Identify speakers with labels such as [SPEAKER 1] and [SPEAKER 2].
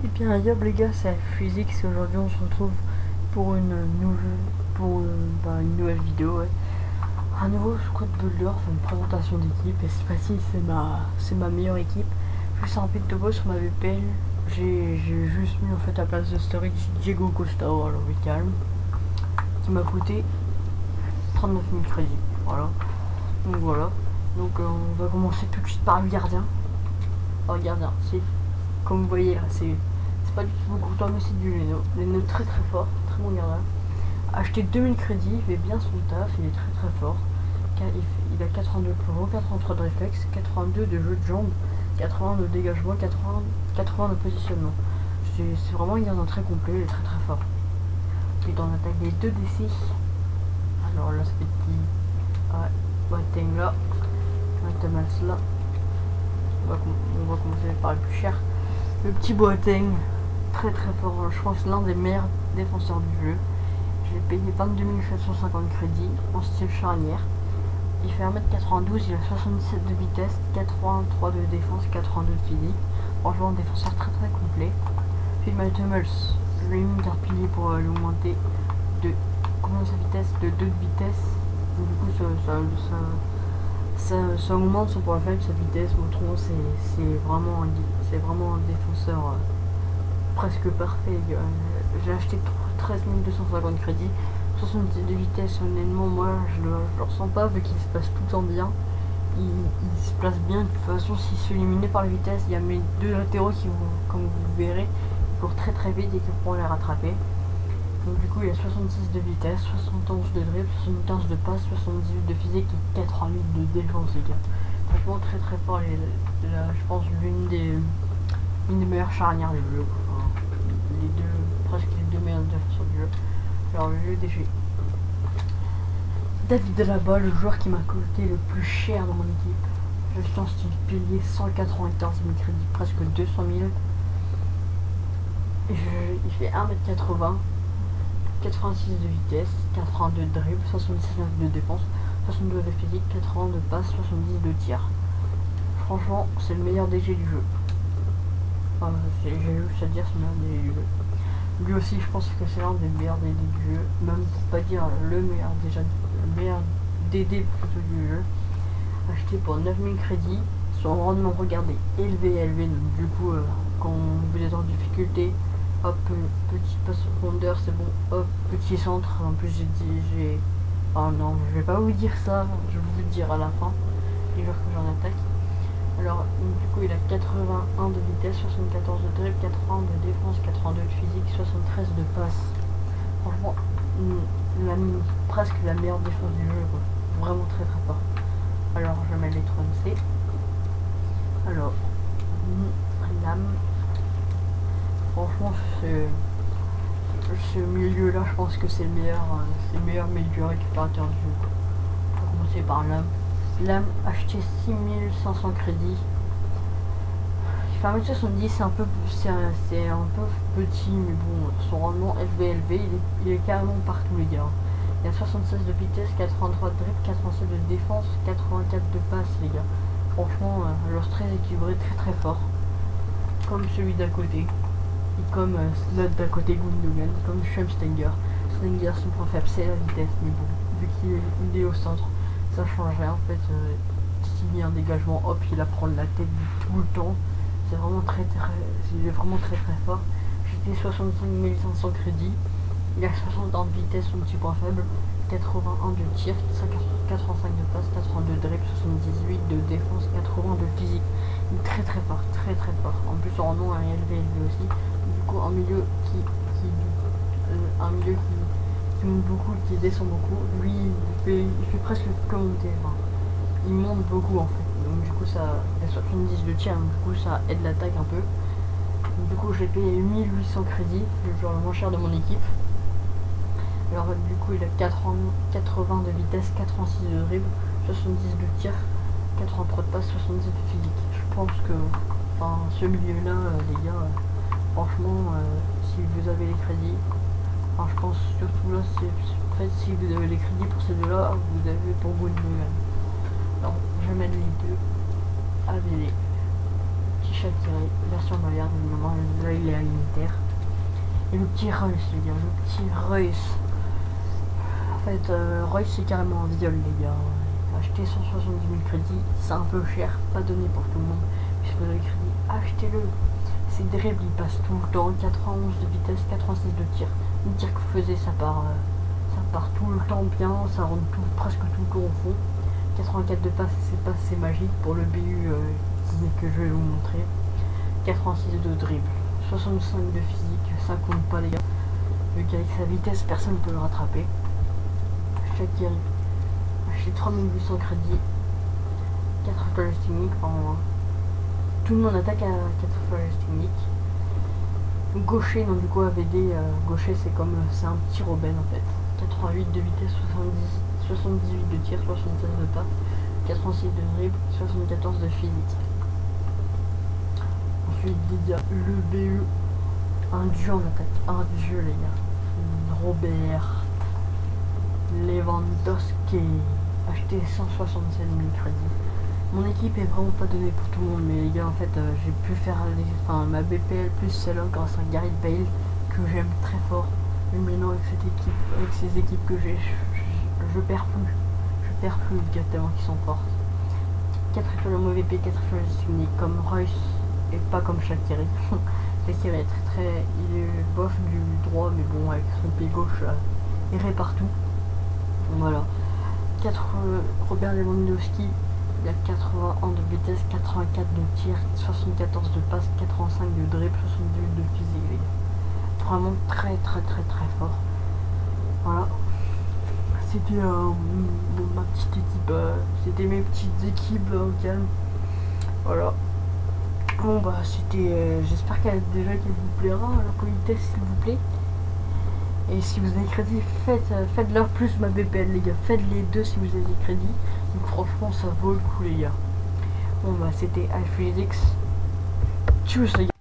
[SPEAKER 1] Et bien yop les gars, c'est Physics et aujourd'hui on se retrouve pour une nouvelle vidéo, ouais. Un nouveau squad builder, enfin une présentation d'équipe, et cette fois-ci c'est ma meilleure équipe. Juste un petit topo sur ma VPN, j'ai juste mis en fait à place de storage Diego Costa, alors le calme, qui m'a coûté 39 000 crédits, voilà. Donc on va commencer tout de suite par le gardien. Alors le gardien, c'est comme vous voyez là, c'est pas du tout beaucoup de temps, mais c'est du Leno. Leno très très fort, très bon gardien. Acheté 2000 crédits, il fait bien son taf, il est très très fort. Il a 82 de pivot, 83 de réflexe, 82 de jeu de jambes, 80 de dégagement, 80 de positionnement. C'est vraiment un gardien très complet, il est très très fort. Et dans l'attaque des 2 DC, alors là ça fait petit Boateng là, Thomas là. On va commencer par le plus cher. Le petit Boateng, très très fort, je pense l'un des meilleurs défenseurs du jeu. Je l'ai payé 22 750 crédits en style charnière. Il fait 1m92, il a 77 de vitesse, 83 de défense, 82 de physique. Franchement, un défenseur très très complet. Puis Matt Hummels, je lui ai mis un pilier pour l'augmenter de sa vitesse, de 2 de vitesse. Du coup, ça augmente son point faible, sa vitesse. Autrement, c'est vraiment un défenseur presque parfait. J'ai acheté 13 250 crédits, 70 de vitesse. Honnêtement, moi je le ressens pas vu qu'il se passe tout le temps bien. Il se place bien. De toute façon, s'il se fait éliminer par la vitesse, il y a mes deux latéraux qui vont, comme vous verrez, ils courent très très vite et qui pourront les rattraper. Donc du coup, il a 66 de vitesse, 71 de dribble, 75 de passe, 78 de physique et 88 de défense, les gars. Franchement, très très fort. Je pense l'une des meilleures charnières du jeu. Enfin, presque les deux meilleurs défenseurs du jeu. Alors le jeu défi. David Alaba, le joueur qui m'a coûté le plus cher dans mon équipe. J'ai acheté en style pilier 194 000 crédits, presque 200 000. Il fait 1m80, 86 de vitesse, 82 de dribble, 76 de défense, 62 de physique, 80 de passe, 70 de tir. Franchement, c'est le meilleur DG du jeu. Enfin, j'ai juste à dire, c'est le meilleur DG du jeu. Lui aussi, je pense que c'est l'un des meilleurs DD du jeu, même pour pas dire le meilleur, déjà le meilleur DD plutôt du jeu. Acheté pour 9000 crédits, son rendement regardez élevé. Donc du coup, quand vous êtes en difficulté, hop, petite passe profondeur, c'est bon, hop, petit centre. En plus, j'ai oh non, je vais pas vous dire ça, je vais vous le dire à la fin, les joueurs que j'en attaque. Alors, du coup, il a 81 de vitesse, 74 de dribble, 80 de défense, 82 de physique, 73 de passe. Franchement, presque la meilleure défense du jeu, quoi. Vraiment très très fort. Alors, je mets les 3C. Alors, Lam. Franchement, ce milieu-là, je pense que c'est le meilleur milieu récupérateur du jeu, quoi. Pour commencer par Lam. Lam, acheté 6500 crédits. Il fait 1m70, c'est un peu petit, mais bon, son rendement élevé, il est carrément partout, les gars. Il a 76 de vitesse, 83 de dribble, 87 de défense, 84 de passe, les gars. Franchement, alors très équilibré, très très fort. Comme celui d'à côté. Et comme l'autre d'à côté, Gundogan, comme Schweinsteiger. Stenger, son point faible, c'est la vitesse, mais bon, vu qu'il est au centre, ça changerait en fait. S'il y a un dégagement, hop, il a prendre la tête tout le temps. C'est vraiment il est vraiment très très fort. J'étais 65 500 crédits. Il a 60 ans de vitesse, son petit point faible, 81 de tir, 85 de passe, 82 de dribble, 78 de défense, 80 de physique. Il est très très fort, très très fort. En plus son rendement est élevé aussi. Du coup un milieu qui monte beaucoup, qui descend beaucoup. Lui il fait presque que monter. Enfin, il monte beaucoup en fait. Donc du coup ça, il a 70 de tir, donc du coup ça aide l'attaque un peu. Donc, du coup j'ai payé 1800 crédits, le joueur le moins cher de mon équipe. Alors du coup il a 80 de vitesse, 86 de dribble, 70 de tir, 83 de passe, 70 de physique. Je pense que ce milieu là les gars, franchement si vous avez les crédits, je pense surtout là, en fait si vous avez les crédits pour ces deux là, vous avez pour vous une nouvelle. Alors je mets les deux AVD, petit Shaqiri, version Bayern, évidemment, là il est à l'Inter. Et le petit Reus, les gars, le petit Reus. En fait, Reus c'est carrément un viol, les gars. Acheter 170 000 crédits, c'est un peu cher, pas donné pour tout le monde. Mais si vous avez le crédit, achetez-le. C'est dribble, il passe tout le temps, 91 de vitesse, 86 de tir. Le tir que vous faisiez, ça part tout le temps bien, ça rentre presque tout le tour au fond. 84 de passe, c'est magique pour le BU que je vais vous montrer. 86 de dribble, 65 de physique, ça compte pas les gars. Vu qu'avec sa vitesse, personne ne peut le rattraper. Shaqiri, acheté 3800 crédits, 4 flèches techniques, enfin, tout le monde attaque à 4 flèches techniques. Gaucher, donc du coup AVD, gaucher c'est un petit Robben en fait. 88 de vitesse, 78 de tir, 76 de passe, 86 de dribble, 74 de physique. Ensuite il y a le BE, un dieu en attaque, un dieu les gars. Robert Lewandowski, acheté 167 000 crédits. Mon équipe est vraiment pas donnée pour tout le monde, mais les gars en fait j'ai pu faire ma BPL plus celle-là grâce à Gareth Bale que j'aime très fort. Mais maintenant avec cette équipe, avec ces équipes que j'ai, je perds plus tellement qu'ils sont forts. 4 étoiles en mauvais P, 4 étoiles techniques comme Reus et pas comme Shaqiri. Shaqiri est il est bof du droit, mais bon avec son pied gauche il irait partout. Voilà. 4 Robert Lewandowski. Il y a 81 de vitesse, 84 de tir, 74 de passe, 85 de dribble, 78 de physique, les gars. Vraiment très fort. Voilà. C'était ma petite équipe. C'était mes petites équipes au calme. Voilà. Bon bah c'était. J'espère qu'elle vous plaira, la politesse s'il vous plaît. Et si vous avez crédit, faites-leur plus ma BPL les gars. Faites les deux si vous avez crédit. Donc franchement ça vaut le coup les gars. Bon bah c'était iPhone X. Tchuss les gars.